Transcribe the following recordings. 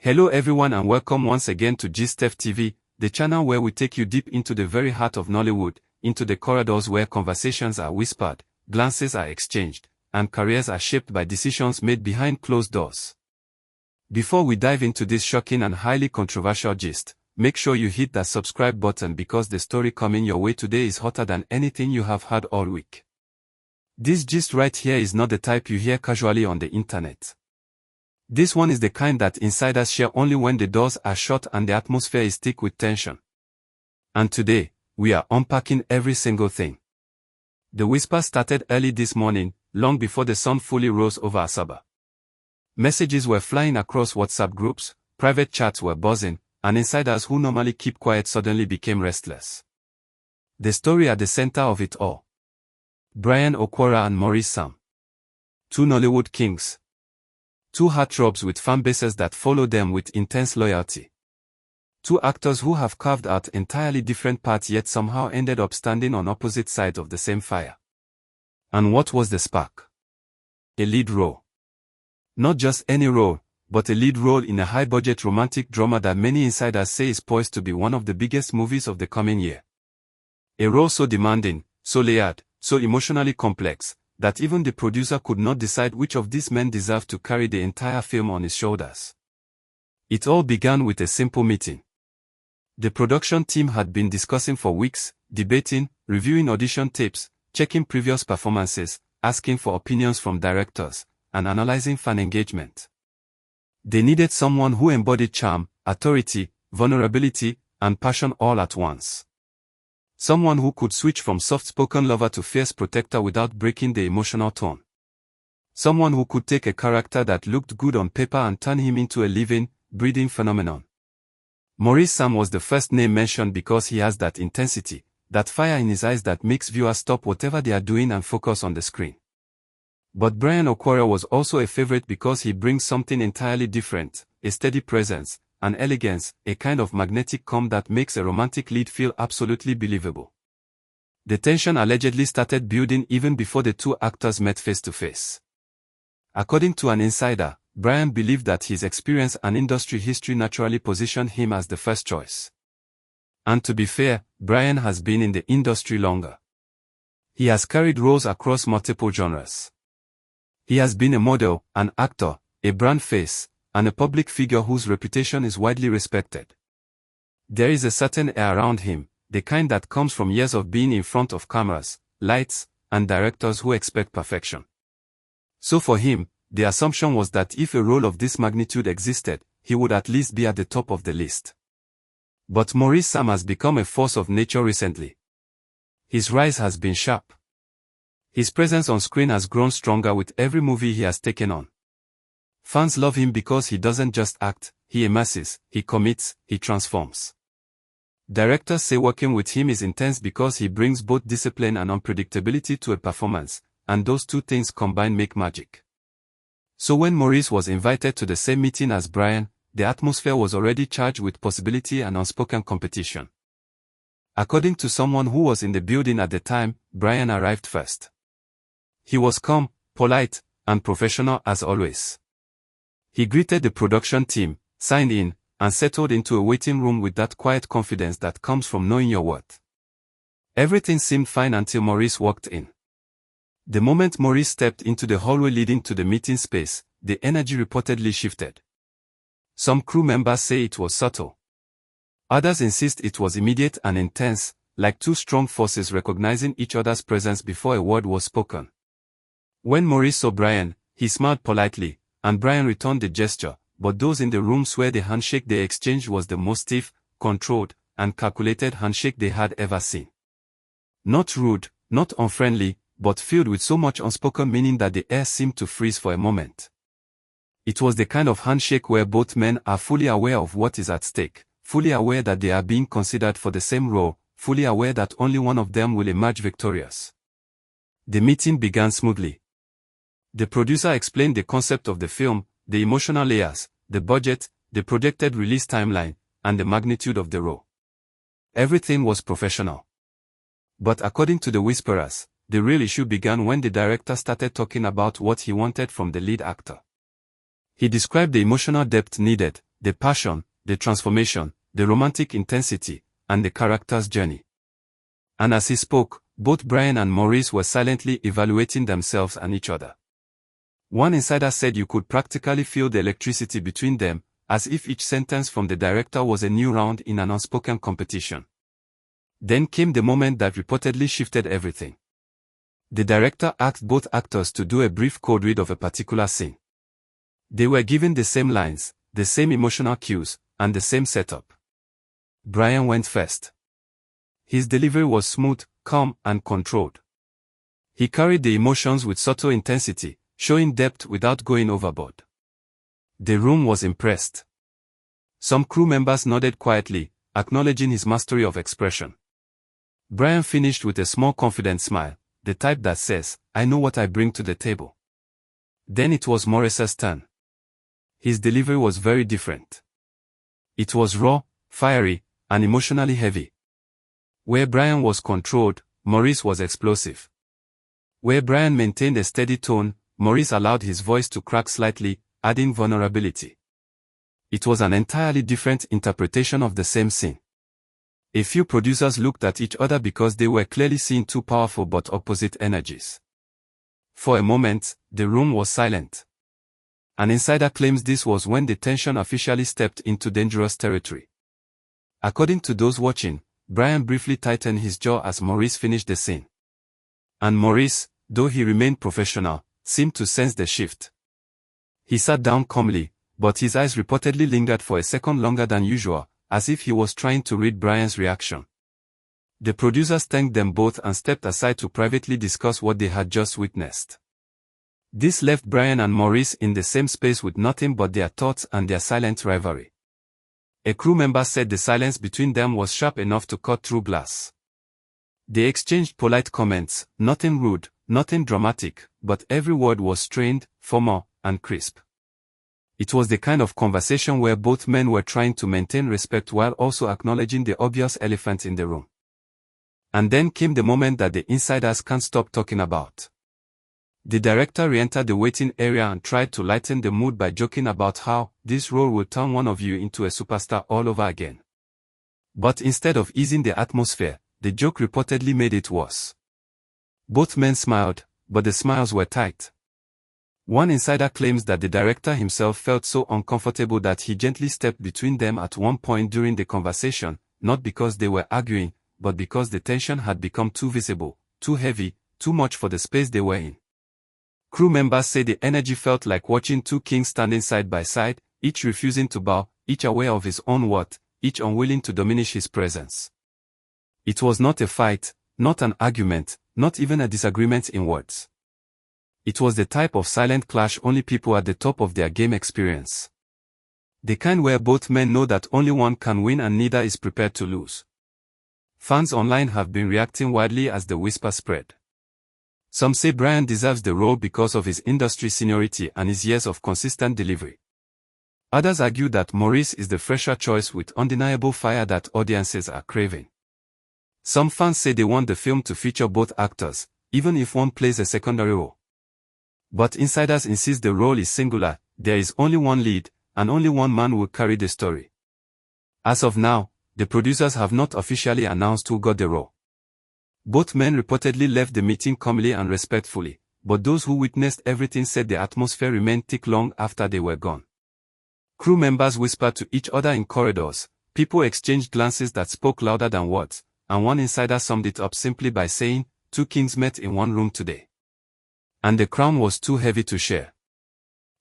Hello everyone and welcome once again to GSTEF TV, the channel where we take you deep into the very heart of Nollywood, into the corridors where conversations are whispered, glances are exchanged, and careers are shaped by decisions made behind closed doors. Before we dive into this shocking and highly controversial gist, make sure you hit that subscribe button because the story coming your way today is hotter than anything you have heard all week. This gist right here is not the type you hear casually on the internet. This one is the kind that insiders share only when the doors are shut and the atmosphere is thick with tension. And today, we are unpacking every single thing. The whisper started early this morning, long before the sun fully rose over Asaba. Messages were flying across WhatsApp groups, private chats were buzzing, and insiders who normally keep quiet suddenly became restless. The story at the center of it all. Bryan Okwara and Maurice, two Nollywood kings. Two heartthrobs with fan bases that follow them with intense loyalty. Two actors who have carved out entirely different paths yet somehow ended up standing on opposite sides of the same fire. And what was the spark? A lead role. Not just any role, but a lead role in a high-budget romantic drama that many insiders say is poised to be one of the biggest movies of the coming year. A role so demanding, so layered, so emotionally complex, that even the producer could not decide which of these men deserved to carry the entire film on his shoulders. It all began with a simple meeting. The production team had been discussing for weeks, debating, reviewing audition tapes, checking previous performances, asking for opinions from directors, and analyzing fan engagement. They needed someone who embodied charm, authority, vulnerability, and passion all at once. Someone who could switch from soft-spoken lover to fierce protector without breaking the emotional tone. Someone who could take a character that looked good on paper and turn him into a living, breathing phenomenon. Maurice was the first name mentioned because he has that intensity, that fire in his eyes that makes viewers stop whatever they are doing and focus on the screen. But Bryan Okwara was also a favorite because he brings something entirely different, a steady presence, an elegance, a kind of magnetic calm that makes a romantic lead feel absolutely believable. The tension allegedly started building even before the two actors met face to face. According to an insider, Bryan believed that his experience and industry history naturally positioned him as the first choice. And to be fair, Bryan has been in the industry longer. He has carried roles across multiple genres. He has been a model, an actor, a brand face, and a public figure whose reputation is widely respected. There is a certain air around him, the kind that comes from years of being in front of cameras, lights, and directors who expect perfection. So for him, the assumption was that if a role of this magnitude existed, he would at least be at the top of the list. But Maurice has become a force of nature recently. His rise has been sharp. His presence on screen has grown stronger with every movie he has taken on. Fans love him because he doesn't just act, he immerses, he commits, he transforms. Directors say working with him is intense because he brings both discipline and unpredictability to a performance, and those two things combined make magic. So when Maurice was invited to the same meeting as Bryan, the atmosphere was already charged with possibility and unspoken competition. According to someone who was in the building at the time, Bryan arrived first. He was calm, polite, and professional as always. He greeted the production team, signed in, and settled into a waiting room with that quiet confidence that comes from knowing your worth. Everything seemed fine until Maurice walked in. The moment Maurice stepped into the hallway leading to the meeting space, the energy reportedly shifted. Some crew members say it was subtle. Others insist it was immediate and intense, like two strong forces recognizing each other's presence before a word was spoken. When Maurice saw Bryan, he smiled politely, and Bryan returned the gesture, but those in the room swear the handshake they exchanged was the most stiff, controlled, and calculated handshake they had ever seen. Not rude, not unfriendly, but filled with so much unspoken meaning that the air seemed to freeze for a moment. It was the kind of handshake where both men are fully aware of what is at stake, fully aware that they are being considered for the same role, fully aware that only one of them will emerge victorious. The meeting began smoothly. The producer explained the concept of the film, the emotional layers, the budget, the projected release timeline, and the magnitude of the role. Everything was professional. But according to the whisperers, the real issue began when the director started talking about what he wanted from the lead actor. He described the emotional depth needed, the passion, the transformation, the romantic intensity, and the character's journey. And as he spoke, both Bryan and Maurice were silently evaluating themselves and each other. One insider said you could practically feel the electricity between them, as if each sentence from the director was a new round in an unspoken competition. Then came the moment that reportedly shifted everything. The director asked both actors to do a brief code read of a particular scene. They were given the same lines, the same emotional cues, and the same setup. Bryan went first. His delivery was smooth, calm, and controlled. He carried the emotions with subtle intensity, showing depth without going overboard. The room was impressed. Some crew members nodded quietly, acknowledging his mastery of expression. Bryan finished with a small confident smile, the type that says, "I know what I bring to the table." Then it was Maurice's turn. His delivery was very different. It was raw, fiery, and emotionally heavy. Where Bryan was controlled, Maurice was explosive. Where Bryan maintained a steady tone, Maurice allowed his voice to crack slightly, adding vulnerability. It was an entirely different interpretation of the same scene. A few producers looked at each other because they were clearly seeing two powerful but opposite energies. For a moment, the room was silent. An insider claims this was when the tension officially stepped into dangerous territory. According to those watching, Bryan briefly tightened his jaw as Maurice finished the scene. And Maurice, though he remained professional, seemed to sense the shift. He sat down calmly, but his eyes reportedly lingered for a second longer than usual, as if he was trying to read Bryan's reaction. The producers thanked them both and stepped aside to privately discuss what they had just witnessed. This left Bryan and Maurice in the same space with nothing but their thoughts and their silent rivalry. A crew member said the silence between them was sharp enough to cut through glass. They exchanged polite comments, nothing rude, nothing dramatic, but every word was strained, formal, and crisp. It was the kind of conversation where both men were trying to maintain respect while also acknowledging the obvious elephant in the room. And then came the moment that the insiders can't stop talking about. The director re-entered the waiting area and tried to lighten the mood by joking about how this role will turn one of you into a superstar all over again. But instead of easing the atmosphere, the joke reportedly made it worse. Both men smiled, but the smiles were tight. One insider claims that the director himself felt so uncomfortable that he gently stepped between them at one point during the conversation, not because they were arguing, but because the tension had become too visible, too heavy, too much for the space they were in. Crew members say the energy felt like watching two kings standing side by side, each refusing to bow, each aware of his own worth, each unwilling to diminish his presence. It was not a fight, not an argument, not even a disagreement in words. It was the type of silent clash only people at the top of their game experience. The kind where both men know that only one can win and neither is prepared to lose. Fans online have been reacting widely as the whisper spread. Some say Bryan deserves the role because of his industry seniority and his years of consistent delivery. Others argue that Maurice is the fresher choice with undeniable fire that audiences are craving. Some fans say they want the film to feature both actors, even if one plays a secondary role. But insiders insist the role is singular, there is only one lead, and only one man will carry the story. As of now, the producers have not officially announced who got the role. Both men reportedly left the meeting calmly and respectfully, but those who witnessed everything said the atmosphere remained thick long after they were gone. Crew members whispered to each other in corridors, people exchanged glances that spoke louder than words, and one insider summed it up simply by saying, "Two kings met in one room today. And the crown was too heavy to share."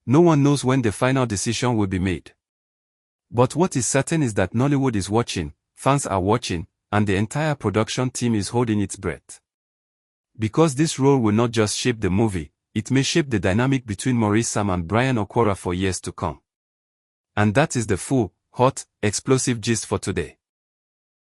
No one knows when the final decision will be made. But what is certain is that Nollywood is watching, fans are watching, and the entire production team is holding its breath. Because this role will not just shape the movie, it may shape the dynamic between Maurice Sam and Bryan Okwara for years to come. And that is the full, hot, explosive gist for today.